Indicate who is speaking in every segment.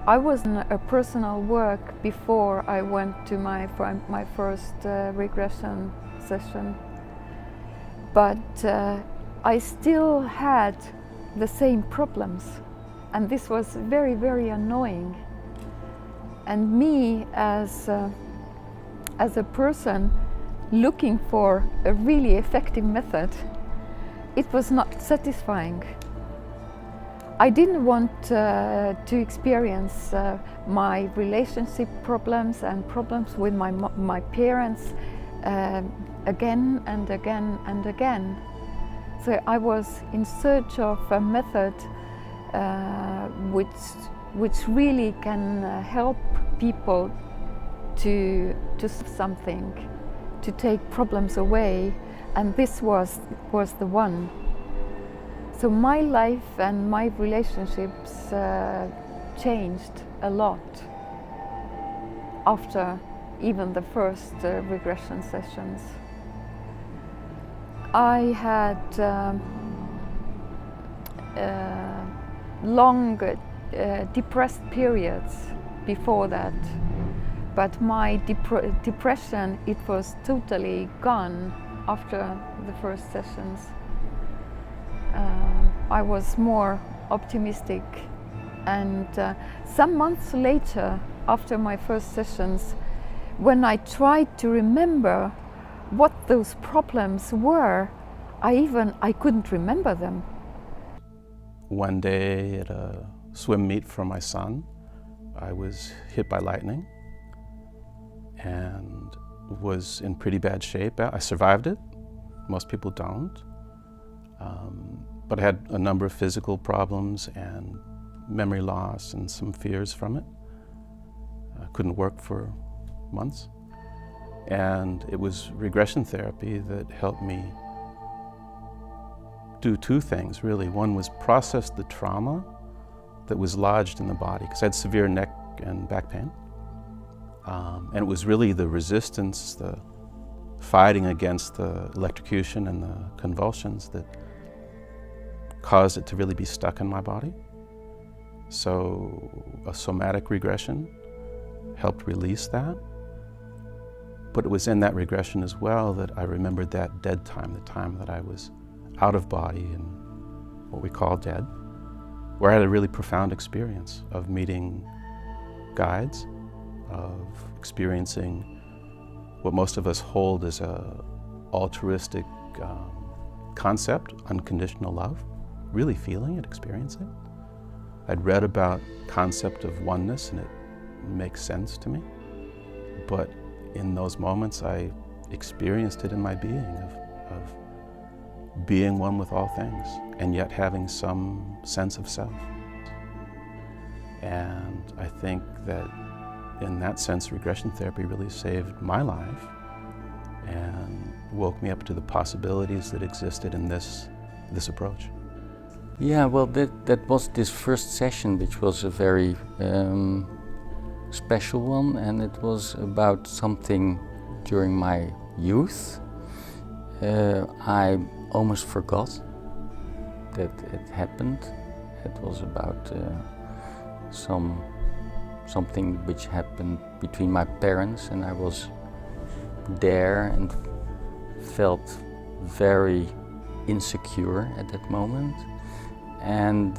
Speaker 1: I was in a personal work before I went to my first regression session, but I still had the same problems, and this was very, very annoying. And me as a person looking for a really effective method, it was not satisfying. I didn't want to experience my relationship problems and problems with my parents again and again and again. So I was in search of a method which really can help people to something, to take problems away, and this was the one. So my life and my relationships changed a lot after even the first regression sessions. I had long depressed periods before that, but my depression, it was totally gone after the first sessions. I was more optimistic, and some months later, after my first sessions, when I tried to remember what those problems were, I couldn't remember them.
Speaker 2: One day at a swim meet for my son, I was hit by lightning and was in pretty bad shape. I survived it. Most people don't. But I had a number of physical problems and memory loss and some fears from it. I couldn't work for months. And it was regression therapy that helped me do two things, really. One was process the trauma that was lodged in the body, because I had severe neck and back pain. And it was really the resistance, the fighting against the electrocution and the convulsions that caused it to really be stuck in my body. So a somatic regression helped release that. But it was in that regression as well that I remembered that dead time, the time that I was out of body and what we call dead, where I had a really profound experience of meeting guides, of experiencing what most of us hold as a altruistic concept, unconditional love, really feeling it, experiencing it. I'd read about concept of oneness and it makes sense to me, but in those moments I experienced it in my being of being one with all things and yet having some sense of self. And I think that in that sense regression therapy really saved my life and woke me up to the possibilities that existed in this approach.
Speaker 3: Yeah, well, that was this first session, which was a very special one, and it was about something during my youth. I almost forgot that it happened. It was about something which happened between my parents, and I was there and felt very insecure at that moment. And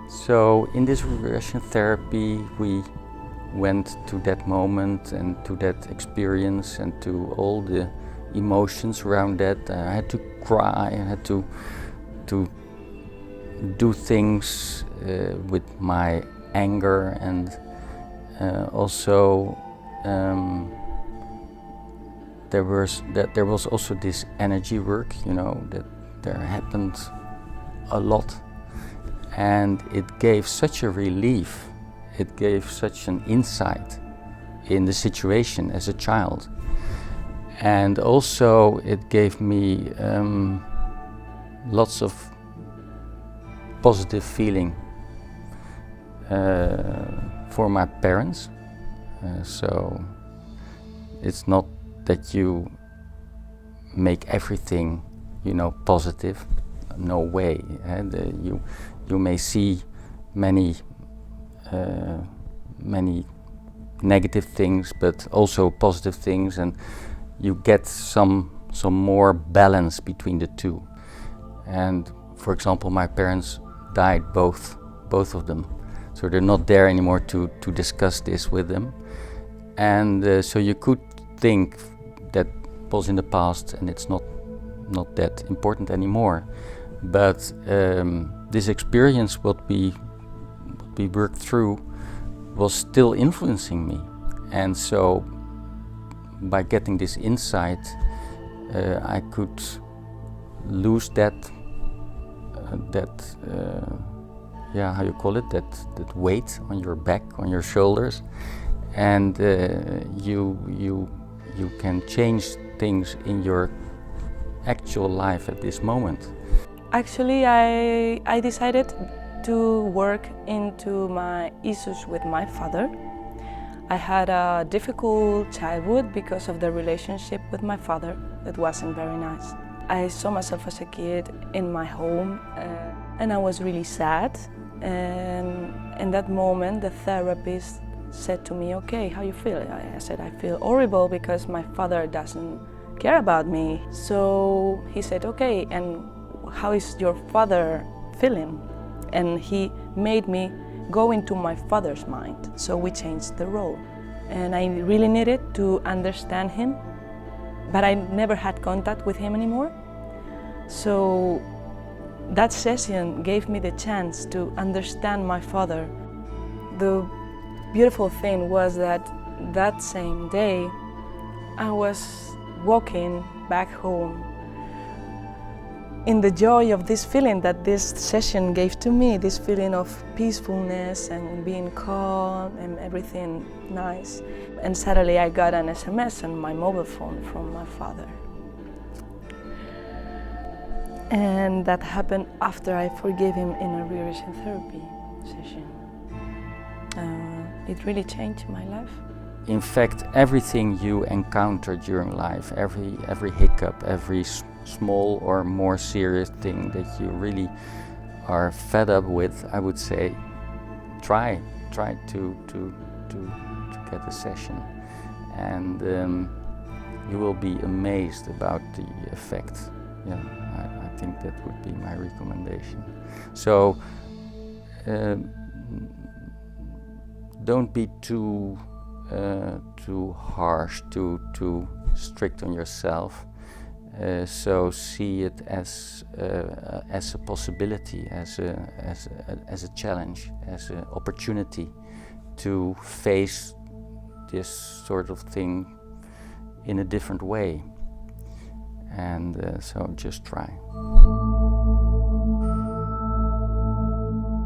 Speaker 3: so in this regression therapy we went to that moment and to that experience and to all the emotions around that. I had to cry, I had to do things with my anger, and also there was also this energy work, you know, that there happened a lot, and it gave such a relief, it gave such an insight in the situation as a child, and also it gave me lots of positive feeling for my parents. So it's not that you make everything, you know, positive. No way. You may see many many negative things, but also positive things, and you get some more balance between the two. And for example, my parents died, both of them, so they're not there anymore to discuss this with them. And so you could think that was in the past and it's not that important anymore. But this experience, what we worked through, was still influencing me. And so by getting this insight, I could lose that how you call it, that weight on your back, on your shoulders, and you can change things in your actual life at this moment.
Speaker 4: Actually, I decided to work into my issues with my father. I had a difficult childhood because of the relationship with my father that wasn't very nice. I saw myself as a kid in my home and I was really sad. And in that moment, the therapist said to me, "Okay, how you feel?" I said, "I feel horrible because my father doesn't care about me." So he said, "Okay, and how is your father feeling?" And he made me go into my father's mind. So we changed the role. And I really needed to understand him, but I never had contact with him anymore. So that session gave me the chance to understand my father. The beautiful thing was that same day I was walking back home in the joy of this feeling that this session gave to me, this feeling of peacefulness and being calm and everything nice. And suddenly I got an SMS on my mobile phone from my father. And that happened after I forgave him in a regression therapy session. It really changed my life.
Speaker 3: In fact, everything you encounter during life, every hiccup, every small or more serious thing that you really are fed up with, I would say, try to get a session, and you will be amazed about the effect. Yeah, I think that would be my recommendation. So don't be too harsh, too strict on yourself. So see it as a possibility, as a challenge, as an opportunity to face this sort of thing in a different way. And so just try.